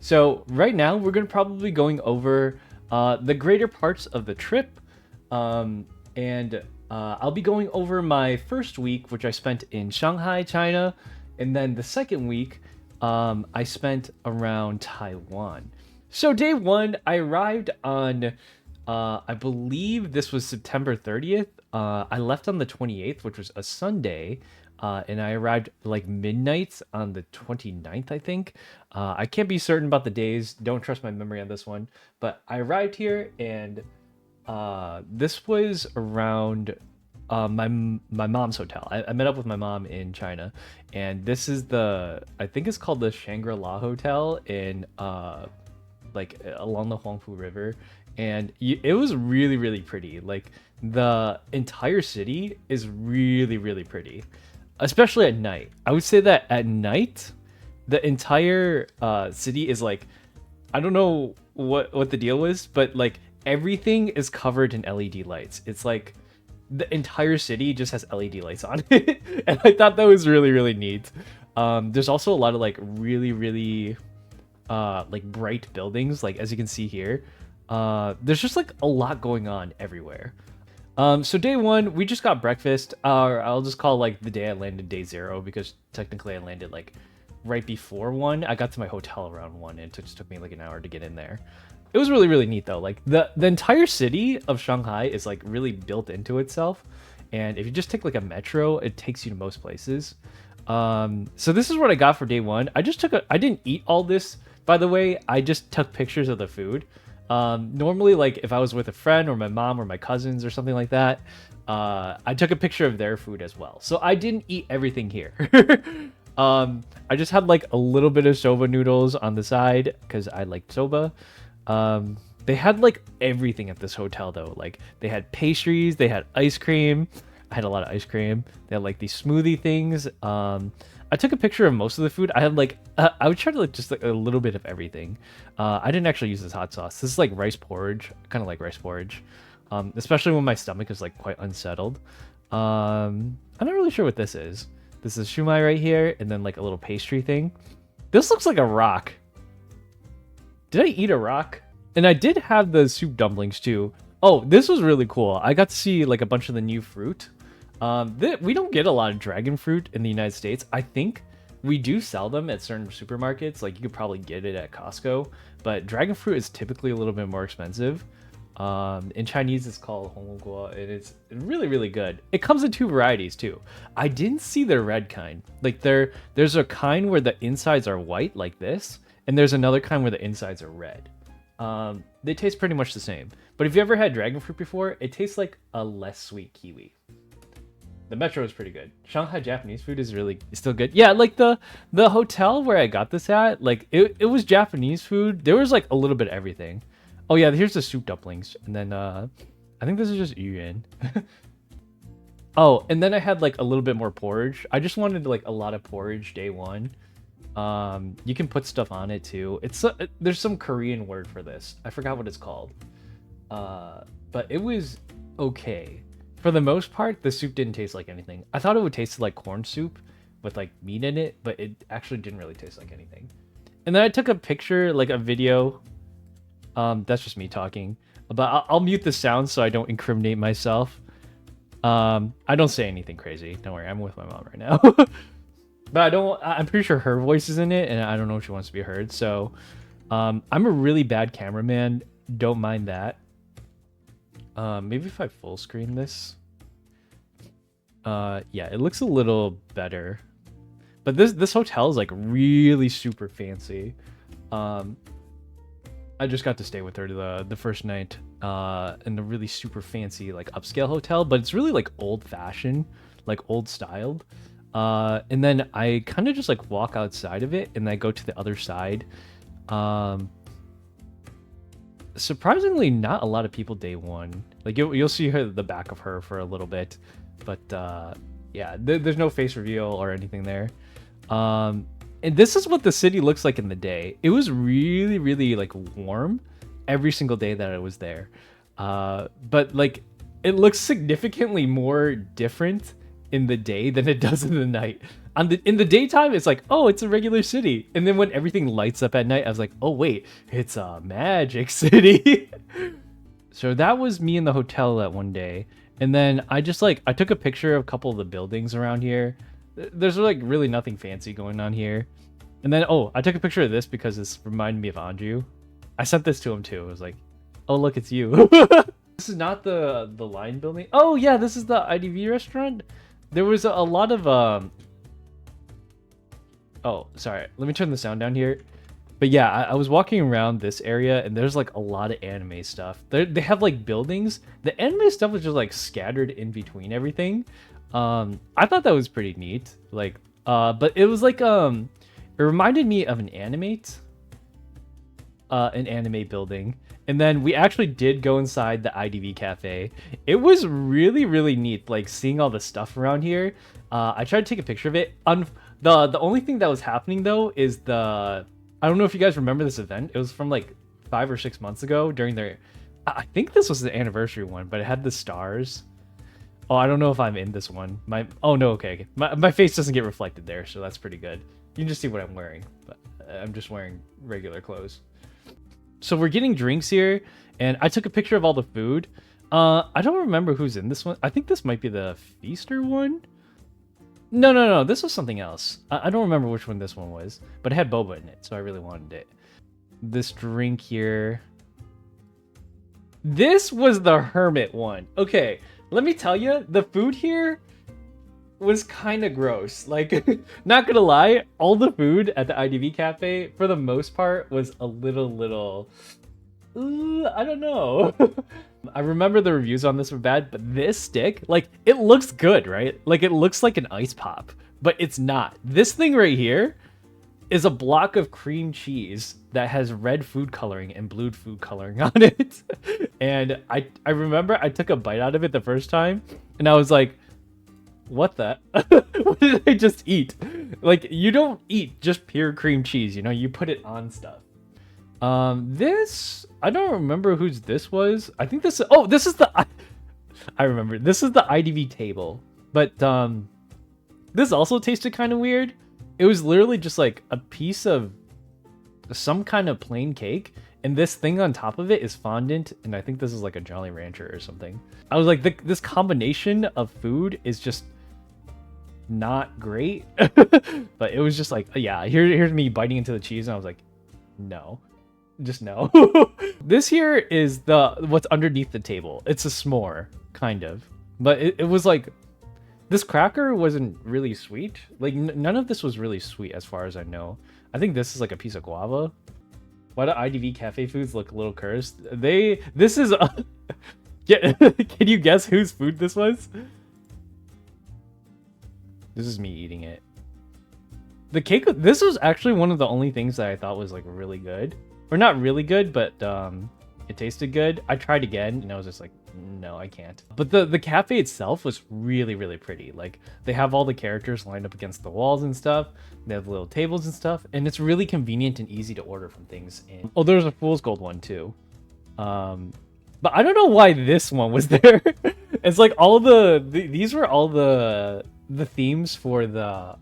So right now we're gonna probably going over the greater parts of the trip, and I'll be going over my first week, which I spent in Shanghai, China, and then the second week I spent around Taiwan. So day one, I arrived on, I believe this was September 30th. I left on the 28th, which was a Sunday, and I arrived like midnight on the 29th, I think. I can't be certain about the days. Don't trust my memory on this one. But I arrived here, and this was around my mom's hotel. I met up with my mom in China, and this is I think it's called the Shangri-La Hotel in like along the Huangpu River, and it was really really pretty. Like the entire city is really really pretty, especially at night. I would say that at night, the entire city is like, I don't know what the deal was, but like everything is covered in LED lights. It's like the entire city just has LED lights on it, and I thought that was really really neat. There's also a lot of like really really like bright buildings, like as you can see here. There's just like a lot going on everywhere. So day one, we just got breakfast. I'll just call like the day I landed day zero, because technically I landed like right before one. I got to my hotel around one, and it just took me like an hour to get in there. It was really really neat though. Like the entire city of Shanghai is like really built into itself, and if you just take like a metro, it takes you to most places. So this is what I got for day one. I didn't eat all this, by the way. I just took pictures of the food. Normally, like if I was with a friend or my mom or my cousins or something like that, I took a picture of their food as well. So I didn't eat everything here. I just had like a little bit of soba noodles on the side because I liked soba. They had like everything at this hotel though. Like they had pastries, they had ice cream. I had a lot of ice cream. They had like these smoothie things. I took a picture of most of the food. I had like I would try to like just like a little bit of everything. I didn't actually use this hot sauce. This is like rice porridge, kind of like rice porridge, especially when my stomach is like quite unsettled. I'm not really sure what this is. This is shumai right here, and then like a little pastry thing. This looks like a rock. Did I eat a rock? And I did have the soup dumplings too. Oh, this was really cool. I got to see like a bunch of the new fruit. We don't get a lot of dragon fruit in the United States. I think we do sell them at certain supermarkets. Like you could probably get it at Costco, but dragon fruit is typically a little bit more expensive. In Chinese, it's called honguo, and it's really, really good. It comes in two varieties too. I didn't see the red kind. Like there's a kind where the insides are white, like this, and there's another kind where the insides are red. They taste pretty much the same. But if you ever had dragon fruit before, it tastes like a less sweet kiwi. The metro is pretty good. Shanghai Japanese food is still good. Yeah, like the hotel where I got this at, like it was Japanese food. There was like a little bit of everything. Oh yeah, here's the soup dumplings, and then I think this is just yuan. Oh, and then I had like a little bit more porridge. I just wanted like a lot of porridge day one. You can put stuff on it too. There's some Korean word for this. I forgot what it's called. But it was okay. For the most part, the soup didn't taste like anything. I thought it would taste like corn soup with like meat in it, but it actually didn't really taste like anything. And then I took a picture, like a video. That's just me talking. But I'll mute the sound so I don't incriminate myself. I don't say anything crazy. Don't worry, I'm with my mom right now. But I'm pretty sure her voice is in it, and I don't know if she wants to be heard. So, I'm a really bad cameraman. Don't mind that. Maybe if I full screen this. Yeah, it looks a little better. But this hotel is like really super fancy. I just got to stay with her the first night in a really super fancy like upscale hotel, but it's really like old fashioned, like old styled. And then I kind of just like walk outside of it, and I go to the other side. Surprisingly, not a lot of people day one. Like you'll see the back of her for a little bit, but yeah, there's no face reveal or anything there. And this is what the city looks like in the day. It was really really like warm every single day that I was there, but like it looks significantly more different in the day than it does in the night. in the daytime, it's like, oh, it's a regular city. And then when everything lights up at night, I was like, oh wait, it's a magic city. So that was me in the hotel that one day. And then I just like I took a picture of a couple of the buildings around here. There's like really nothing fancy going on here. And then I took a picture of this because this reminded me of Anju. I sent this to him too. I was like, oh look, it's you. This is not the line building. Oh yeah, this is the IDV restaurant. There was a lot of oh, sorry. Let me turn the sound down here. But yeah, I was walking around this area and there's like a lot of anime stuff. They have like buildings. The anime stuff was just like scattered in between everything. I thought that was pretty neat. Like, but it was like it reminded me of an anime building. And then we actually did go inside the IDV cafe. It was really, really neat, like seeing all the stuff around here. I tried to take a picture of it. The only thing that was happening though is I don't know if you guys remember this event. It was from like 5 or 6 months ago during their, I think this was the anniversary one, but it had the stars. Oh, I don't know if I'm in this one. Oh no, okay. My face doesn't get reflected there, so that's pretty good. You can just see what I'm wearing, but I'm just wearing regular clothes. So we're getting drinks here, and I took a picture of all the food. I don't remember who's in this one. I think this might be the Feaster one. No, this was something else. I don't remember which one this one was, but it had boba in it, so I really wanted it. This drink here. This was the Hermit one. Okay, let me tell you, the food here was kind of gross. Like, not gonna lie, all the food at the IDV cafe, for the most part, was a little... I don't know. I remember the reviews on this were bad, but this stick, like, it looks good, right? Like, it looks like an ice pop, but it's not. This thing right here is a block of cream cheese that has red food coloring and blue food coloring on it. And I remember I took a bite out of it the first time, and I was like, what the? What did I just eat? Like, you don't eat just pure cream cheese, you know? You put it on stuff. This, I don't remember whose this was. I think this, oh, this is the, I remember. This is the IDV table. But, this also tasted kind of weird. It was literally just like a piece of some kind of plain cake. And this thing on top of it is fondant. And I think this is like a Jolly Rancher or something. I was like, this combination of food is just not great. But it was just like, yeah, here's me biting into the cheese. And I was like, no. Just no. This here is what's underneath the table. It's a s'more, kind of. But it was like, this cracker wasn't really sweet. Like, none of this was really sweet as far as I know. I think this is like a piece of guava. Why do IDV cafe foods look a little cursed? This is... Can you guess whose food this was? This is me eating it. The cake, this was actually one of the only things that I thought was like really good. Or not really good, but it tasted good. I tried again and I was just like, no, I can't. But the cafe itself was really, really pretty. Like, they have all the characters lined up against the walls and stuff. They have little tables and stuff. And it's really convenient and easy to order from things in. Oh, there's a Fool's Gold one too. But I don't know why this one was there. It's like all these were all the themes for the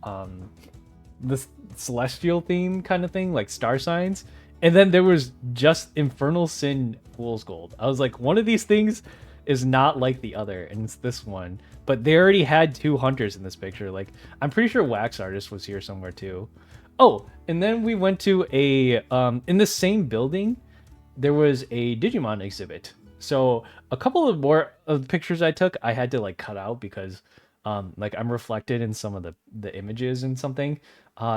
celestial theme kind of thing, like star signs. And then there was just Infernal Sin Fool's Gold. I was like, one of these things is not like the other, and it's this one. But they already had 2 hunters in this picture. Like, I'm pretty sure Wax Artist was here somewhere too. Oh, and then we went to a, in the same building, there was a Digimon exhibit. So a couple of more of the pictures I took, I had to like cut out because like I'm reflected in some of the images and something.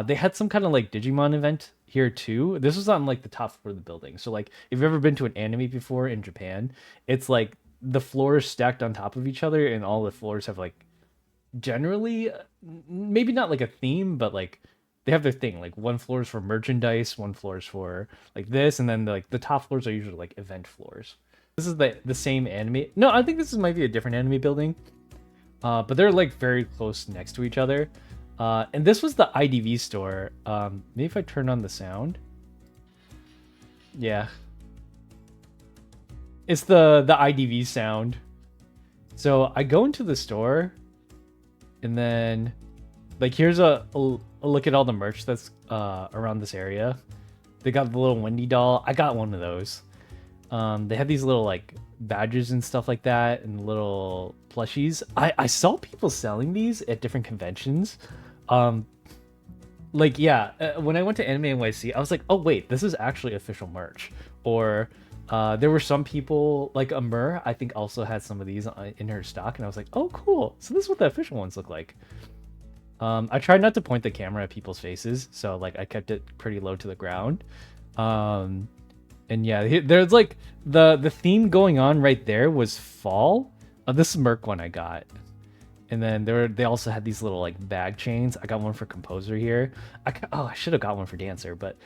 They had some kind of like Digimon event here too. This was on like the top floor of the building. So like if you've ever been to an anime before in Japan, it's like the floors stacked on top of each other and all the floors have like generally maybe not like a theme, but like they have their thing. Like one floor is for merchandise, one floor is for like this, and then like the top floors are usually like event floors. This is the same anime. No, I think this might be a different anime building. But they're like very close next to each other. And this was the IDV store. Maybe if I turn on the sound. Yeah. It's the IDV sound. So I go into the store and then Like here's a look at all the merch that's around this area. They got the little Wendy doll. I got one of those. They have these little like badges and stuff like that, and little plushies. I saw people selling these at different conventions. Like yeah, when I went to Anime NYC, I was like, oh wait, this is actually official merch. Or there were some people like Amur, I think also had some of these in her stock, and I was like, oh cool. So this is what the official ones look like. I tried not to point the camera at people's faces, so like I kept it pretty low to the ground. And yeah, there's like the theme going on right there was fall. This is Merc one I got. And then they also had these little like bag chains. I got one for Composer here. I should have got one for Dancer, but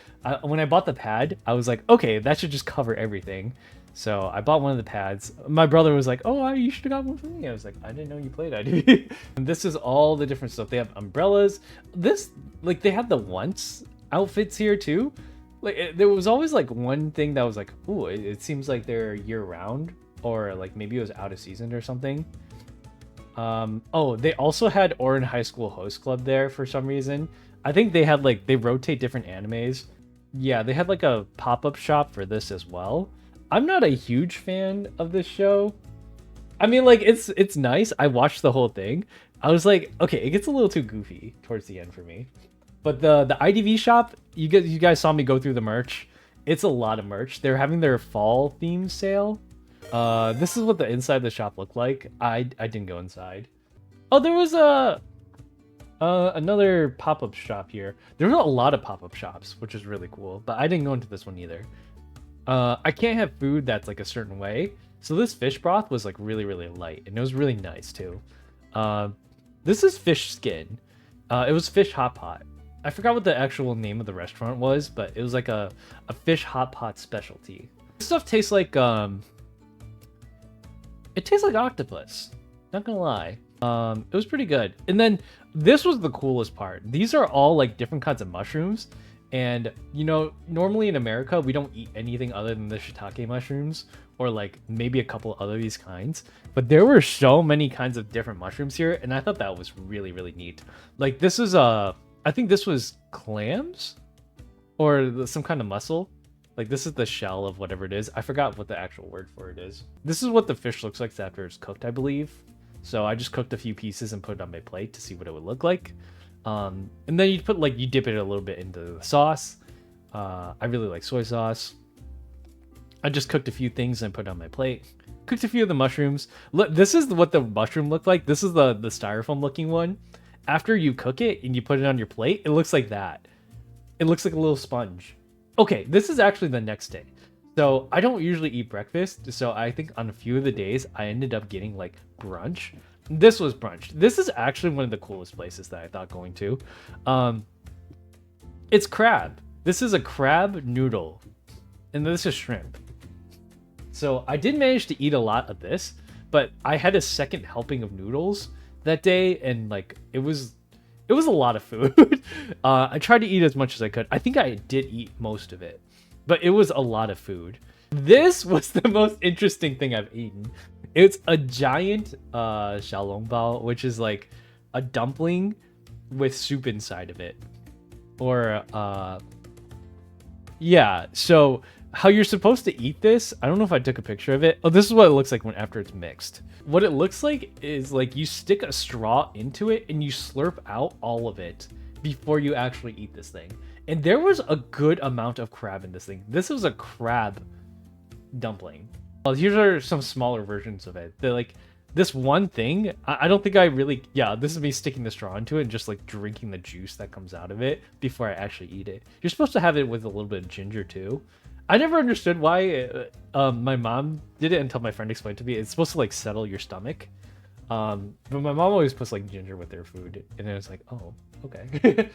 when I bought the pad, I was like, okay, that should just cover everything. So I bought one of the pads. My brother was like, oh, you should have got one for me. I was like, I didn't know you played IDV. And this is all the different stuff. They have umbrellas. This, like, they have the once outfits here too. Like, there was always like one thing that was like, ooh, it seems like they're year round, or like maybe it was out of season or something. Oh, they also had Orin High School Host Club there for some reason. I think they had like, they rotate different animes. Yeah, they had like a pop-up shop for this as well. I'm not a huge fan of this show. I mean, like, it's nice. I watched the whole thing. I was like, okay, it gets a little too goofy towards the end for me. But the IDV shop, you guys saw me go through the merch. It's a lot of merch. They're having their fall theme sale. This is what the inside of the shop looked like. I didn't go inside. Oh, there was another pop-up shop here. There were a lot of pop-up shops, which is really cool. But I didn't go into this one either. I can't have food that's like a certain way. So this fish broth was like really, really light. And it was really nice too. This is fish skin. It was fish hot pot. I forgot what the actual name of the restaurant was, but it was like a fish hot pot specialty. This stuff tastes like it tastes like octopus. Not gonna lie. It was pretty good. And then this was the coolest part. These are all like different kinds of mushrooms. And, you know, normally in America, we don't eat anything other than the shiitake mushrooms, or like maybe a couple other these kinds. But there were so many kinds of different mushrooms here, and I thought that was really, really neat. Like this is I think this was clams or some kind of mussel. Like this is the shell of whatever it is. I forgot what the actual word for it is. This is what the fish looks like after it's cooked, I believe. So I just cooked a few pieces and put it on my plate to see what it would look like. And then you put like, you dip it a little bit into the sauce. I really like soy sauce. I just cooked a few things and put it on my plate. Cooked a few of the mushrooms. Look, this is what the mushroom looked like. This is the styrofoam looking one. After you cook it and you put it on your plate, it looks like that. It looks like a little sponge. Okay, this is actually the next day. So I don't usually eat breakfast. So I think on a few of the days, I ended up getting like brunch. This was brunch. This is actually one of the coolest places that I thought going to. It's crab. This is a crab noodle. And this is shrimp. So I did manage to eat a lot of this, but I had a second helping of noodles that day, and like it was a lot of food. I tried to eat as much as I could. I think I did eat most of it, but it was a lot of food. This was the most interesting thing I've eaten. It's a giant xiaolongbao, which is like a dumpling with soup inside of it. Or yeah, so how you're supposed to eat this, I don't know if I took a picture of it. Oh, this is what it looks like after it's mixed. What it looks like is like you stick a straw into it and you slurp out all of it before you actually eat this thing. And there was a good amount of crab in this thing. This was a crab dumpling. Well, here are some smaller versions of it. They're like this one thing. I don't think I really, yeah, this is me sticking the straw into it and just like drinking the juice that comes out of it before I actually eat it. You're supposed to have it with a little bit of ginger too. I never understood why my mom did it until my friend explained to me. It's supposed to like settle your stomach. But my mom always puts like ginger with their food, and it was like, oh, okay.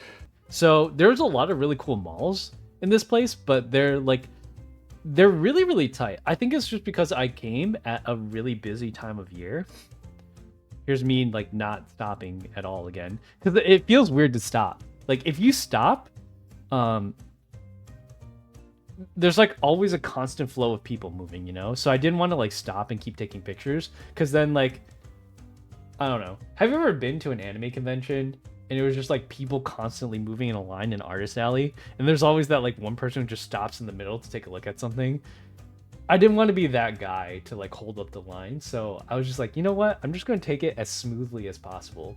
So there's a lot of really cool malls in this place, but they're really, really tight. I think it's just because I came at a really busy time of year. Here's me like not stopping at all again, because it feels weird to stop. Like if you stop, there's like always a constant flow of people moving, you know? So I didn't want to like stop and keep taking pictures, because then like, I don't know. Have you ever been to an anime convention and it was just like people constantly moving in a line in Artist Alley, and there's always that like one person who just stops in the middle to take a look at something. I didn't want to be that guy to like hold up the line, so I was just like, you know what? I'm just going to take it as smoothly as possible.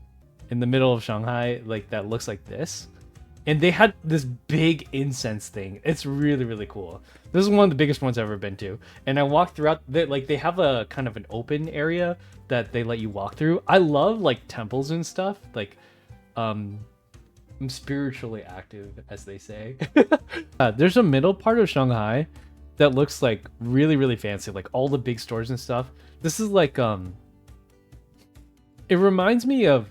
In the middle of Shanghai, like that looks like this. And they had this big incense thing. It's really, really cool. This is one of the biggest ones I've ever been to. And I walked throughout, like they have a kind of an open area that they let you walk through. I love like temples and stuff. Like, I'm spiritually active, as they say. There's a middle part of Shanghai that looks like really, really fancy. Like all the big stores and stuff. This is like, it reminds me of,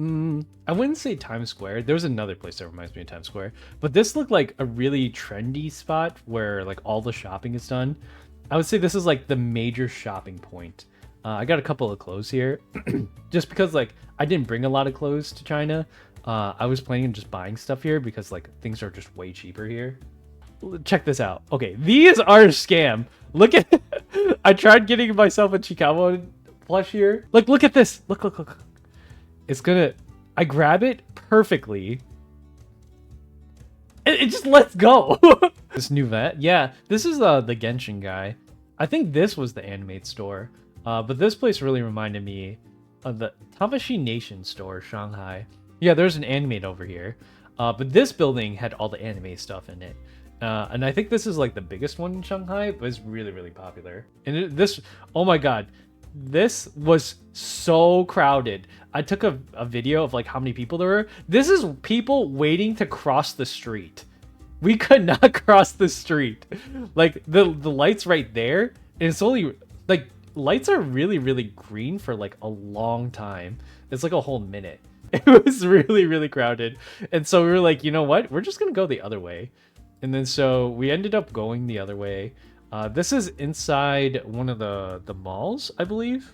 I wouldn't say Times Square. There's another place that reminds me of Times Square, but this looked like a really trendy spot where like all the shopping is done. I would say this is like the major shopping point. I got a couple of clothes here, just because like I didn't bring a lot of clothes to China. I was planning on just buying stuff here because like things are just way cheaper here. Check this out. Okay, these are a scam. Look at, I tried getting myself a Hikaru plush here. Like, look at this. Look. It's gonna, I grab it perfectly. It just lets go. This new vet. Yeah, this is the Genshin guy. I think this was the Animate store. But this place really reminded me of the Tabashi Nation store, Shanghai. Yeah, there's an Animate over here. But this building had all the anime stuff in it. And I think this is like the biggest one in Shanghai, but it's really, really popular. And this, oh my god. This was so crowded. I took a video of like how many people there were. This is people waiting to cross the street. We could not cross the street. Like the lights right there. And it's only like lights are really, really green for like a long time. It's like a whole minute. It was really, really crowded. And so we were like, you know what? We're just going to go the other way. And then so we ended up going the other way. This is inside one of the malls, I believe.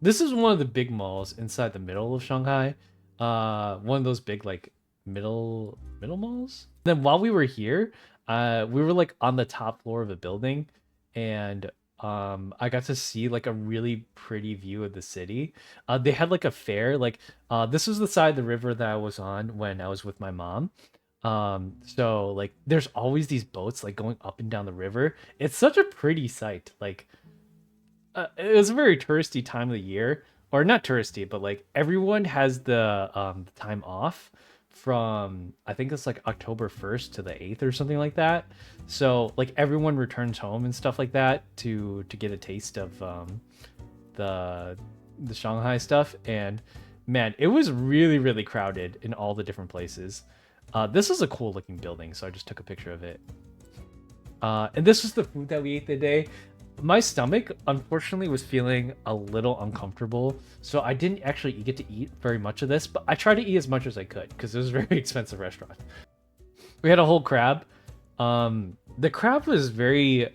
This is one of the big malls inside the middle of Shanghai. One of those big like middle malls. Then while we were here, we were like on the top floor of a building, and I got to see like a really pretty view of the city. They had like a fair. Like this was the side of the river that I was on when I was with my mom. So like there's always these boats like going up and down the river. It's such a pretty sight. Like it was a very touristy time of the year, or not touristy, but like everyone has the time off from, I think it's like October 1st to the 8th or something like that. So like everyone returns home and stuff like that to get a taste of the Shanghai stuff. And man, it was really, really crowded in all the different places. This is a cool looking building, so I just took a picture of it. And this was the food that we ate today. My stomach, unfortunately, was feeling a little uncomfortable, so I didn't actually get to eat very much of this, but I tried to eat as much as I could, because it was a very expensive restaurant. We had a whole crab. The crab was very...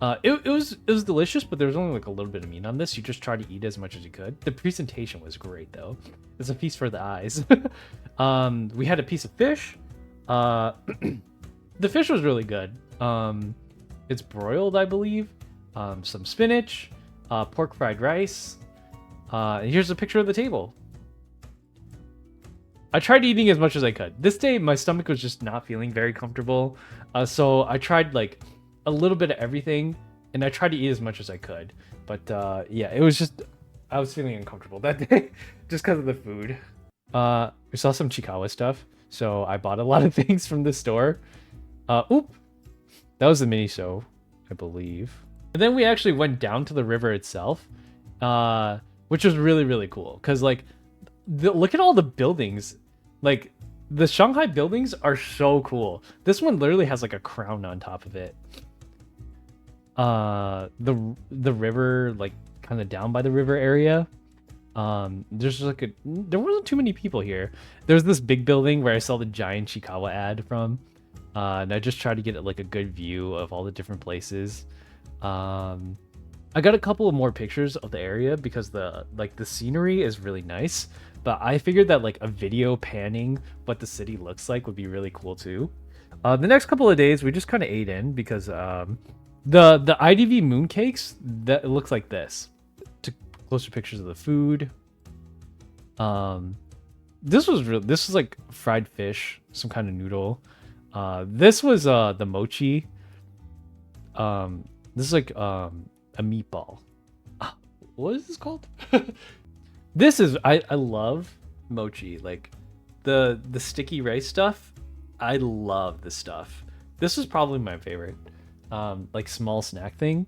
it was delicious, but there was only like a little bit of meat on this. You just try to eat as much as you could. The presentation was great, though. It's a feast for the eyes. We had a piece of fish. The fish was really good. It's broiled, I believe. Some spinach, pork fried rice. And here's a picture of the table. I tried eating as much as I could. This day, my stomach was just not feeling very comfortable. So I tried like a little bit of everything, and I tried to eat as much as I could. But yeah, it was just, I was feeling uncomfortable that day just because of the food. We saw some Chikawa stuff, so I bought a lot of things from the store. Oop, that was the mini show, I believe. And then we actually went down to the river itself, which was really, really cool. Because like, look at all the buildings. Like, the Shanghai buildings are so cool. This one literally has like a crown on top of it. The river, like kind of down by the river area. There's like there wasn't too many people here. There's this big building where I saw the giant Chikawa ad from, and I just tried to get like a good view of all the different places. I got a couple of more pictures of the area because the scenery is really nice, but I figured that like a video panning what the city looks like would be really cool too. The next couple of days we just kind of ate in because the IDV mooncakes, that it looks like this. Took closer pictures of the food. Um, this was real. This was like fried fish, some kind of noodle. This was the mochi. This is like a meatball. What is this called? This is I love mochi, like the sticky rice stuff. I love this stuff. This is probably my favorite. Like small snack thing,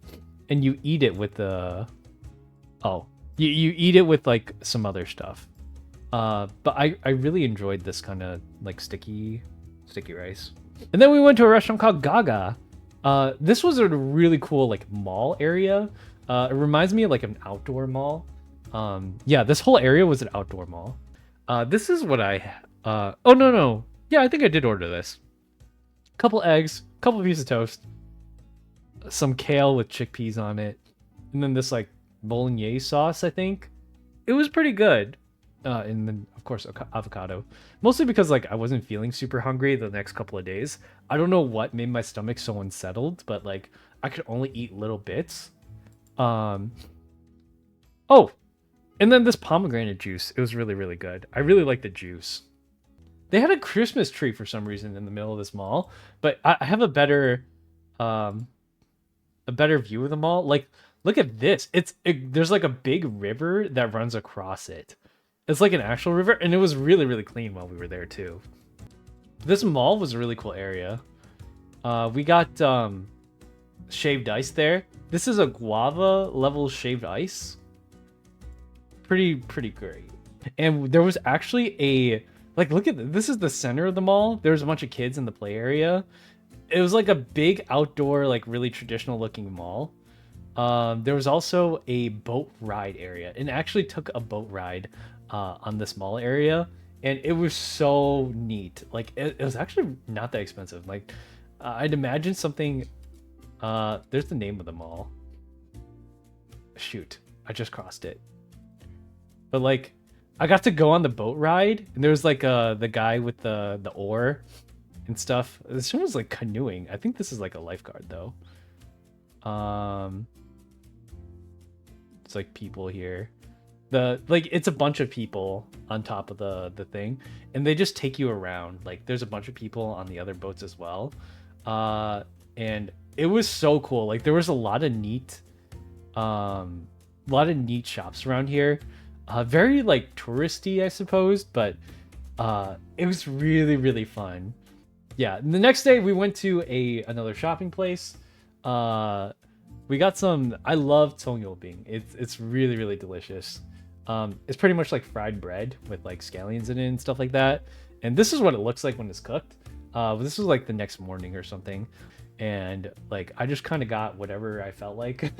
and you eat it with the you eat it with like some other stuff. But I really enjoyed this kind of like sticky rice. And then we went to a restaurant called Gaga. This was a really cool like mall area. It reminds me of like an outdoor mall. Yeah, this whole area was an outdoor mall. This is what oh no. Yeah, I think I did order this. Couple eggs, couple pieces of toast, some kale with chickpeas on it, and then this like bolognese sauce, I think. It was pretty good. And then of course avocado. Mostly because like I wasn't feeling super hungry the next couple of days. I don't know what made my stomach so unsettled, but like I could only eat little bits. Oh, and then this pomegranate juice. It was really, really good. I really like the juice. They had a Christmas tree for some reason in the middle of this mall, but I have a better view of the mall. Like, look at this. There's like a big river that runs across it. It's like an actual river, and it was really, really clean while we were there too. This mall was a really cool area. We got shaved ice there. This is a guava level shaved ice. Pretty great. And there was actually a like, look at this is the center of the mall. There was a bunch of kids in the play area. It was like a big outdoor, like really traditional looking mall. There was also a boat ride area, and actually took a boat ride on this mall area, and it was so neat. Like it was actually not that expensive. Like I'd imagine something. There's the name of the mall. Shoot, I just crossed it. But like, I got to go on the boat ride, and there was like the guy with the oar and stuff. This one was like canoeing. I think this is like a lifeguard though. It's like people here. It's a bunch of people on top of the thing, and they just take you around. Like there's a bunch of people on the other boats as well. And it was so cool. Like there was a lot of neat shops around here. Very like touristy, I suppose, but it was really, really fun. Yeah, and the next day we went to another shopping place. We got some. I love tongyobing. It's really, really delicious. It's pretty much like fried bread with like scallions in it and stuff like that. And this is what it looks like when it's cooked. This was like the next morning or something, and like I just kind of got whatever I felt like.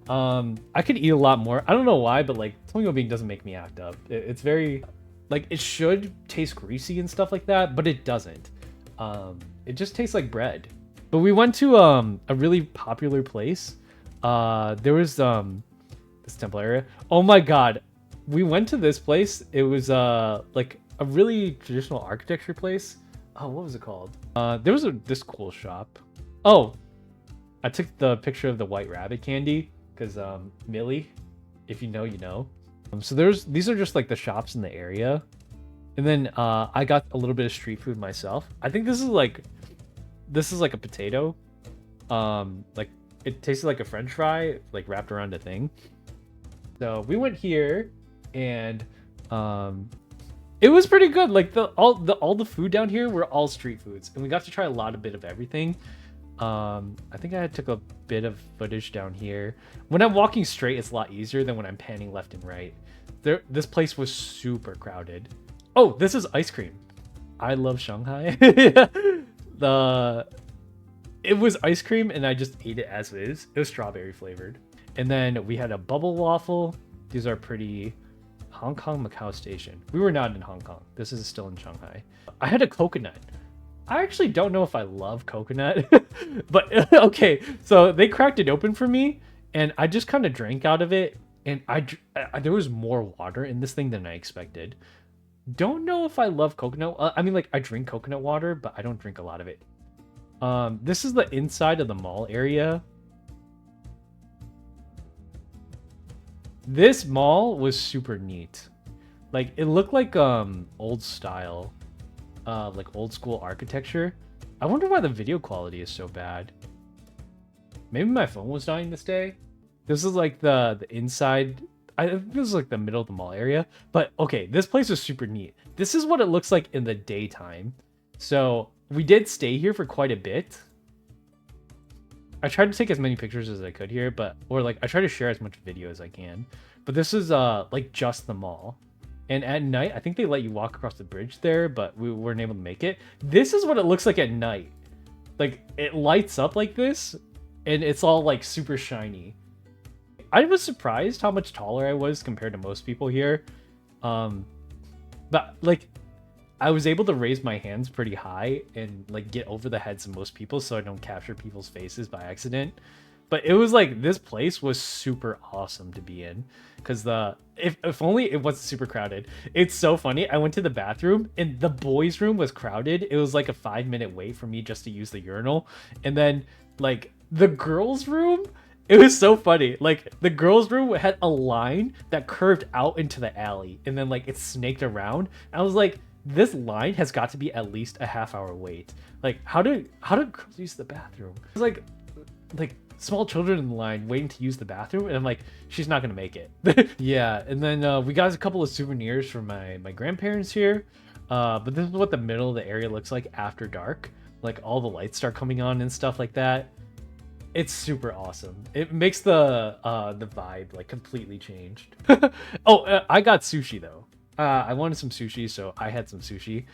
I could eat a lot more. I don't know why, but like tongyobing doesn't make me act up. It's very like, it should taste greasy and stuff like that, but it doesn't. It just tastes like bread. But we went to a really popular place. There was this temple area. Oh my god, we went to this place. It was like a really traditional architecture place. Oh, what was it called? There was this cool shop. Oh, I took the picture of the white rabbit candy because Millie, if you know, you know. So these are just like the shops in the area, and then I got a little bit of street food myself. I think this is like a potato. Like it tasted like a French fry, like wrapped around a thing. So we went here, and it was pretty good. Like all the food down here were all street foods, and we got to try a bit of everything. I think I took a bit of footage down here. When I'm walking straight, it's a lot easier than when I'm panning left and right. This place was super crowded. Oh, this is ice cream. I love Shanghai. It was ice cream, and I just ate it as is. It was strawberry flavored. And then we had a bubble waffle. These are pretty. Hong Kong Macau Station. We were not in Hong Kong. This is still in Shanghai. I had a coconut. I actually don't know if I love coconut, but okay. So they cracked it open for me, and I just kind of drank out of it, and there was more water in this thing than I expected. Don't know if I love coconut. I mean, like I drink coconut water, but I don't drink a lot of it. This is the inside of the mall area. This mall was super neat. Like it looked like old style, like old school architecture. I wonder why the video quality is so bad. Maybe my phone was dying this day. This is like the inside. I think this is like the middle of the mall area. But okay, this place is super neat. This is what it looks like in the daytime. So we did stay here for quite a bit. I tried to take as many pictures as I could here, or like I try to share as much video as I can. But this is like just the mall. And at night, I think they let you walk across the bridge there, but we weren't able to make it. This is what it looks like at night. Like it lights up like this, and it's all like super shiny. I was surprised how much taller I was compared to most people here. But like I was able to raise my hands pretty high and like get over the heads of most people so I don't capture people's faces by accident. But it was like this place was super awesome to be in because if only it wasn't super crowded. It's so funny. I went to the bathroom and the boys' room was crowded. It was like a 5-minute wait for me just to use the urinal. And then like the girls' room, it was so funny. Like the girls' room had a line that curved out into the alley and then like it snaked around. I was like, this line has got to be at least a half-hour wait. Like how do girls use the bathroom? It's like small children in the line waiting to use the bathroom, and I'm like, she's not gonna make it. Yeah, and then we got a couple of souvenirs from my grandparents here. But this is what the middle of the area looks like after dark. Like all the lights start coming on and stuff like that. It's super awesome. It makes the vibe like completely changed. Oh, I got sushi though. I wanted some sushi, so I had some sushi.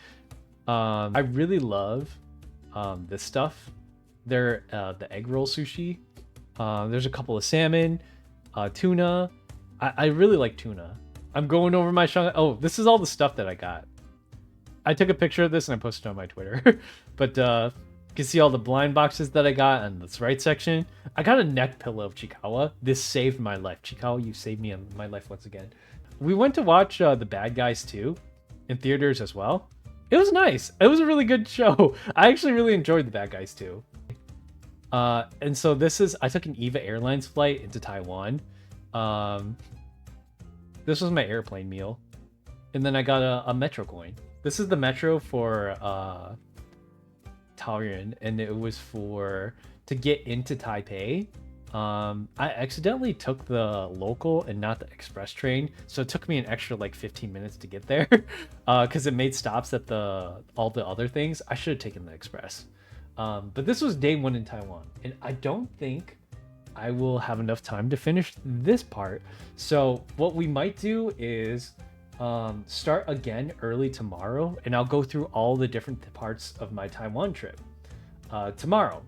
I really love this stuff. They're the egg roll sushi. There's a couple of salmon, tuna. I really like tuna. I'm going over my Shanghai. Oh, this is all the stuff that I got. I took a picture of this and I posted it on my Twitter. But you can see all the blind boxes that I got on this right section. I got a neck pillow of Chikawa. This saved my life. Chikawa, you saved me in my life once again. We went to watch The Bad Guys 2 in theaters as well. It was nice. It was a really good show. I actually really enjoyed The Bad Guys 2. And so I took an EVA Airlines flight into Taiwan. This was my airplane meal. And then I got a Metro coin. This is the Metro for Taoyuan, and it was to get into Taipei. I accidentally took the local and not the express train, so it took me an extra like 15 minutes to get there because it made stops at all the other things. I should have taken the express. But this was day 1 in Taiwan, and I don't think I will have enough time to finish this part. So what we might do is start again early tomorrow, and I'll go through all the different parts of my Taiwan trip tomorrow.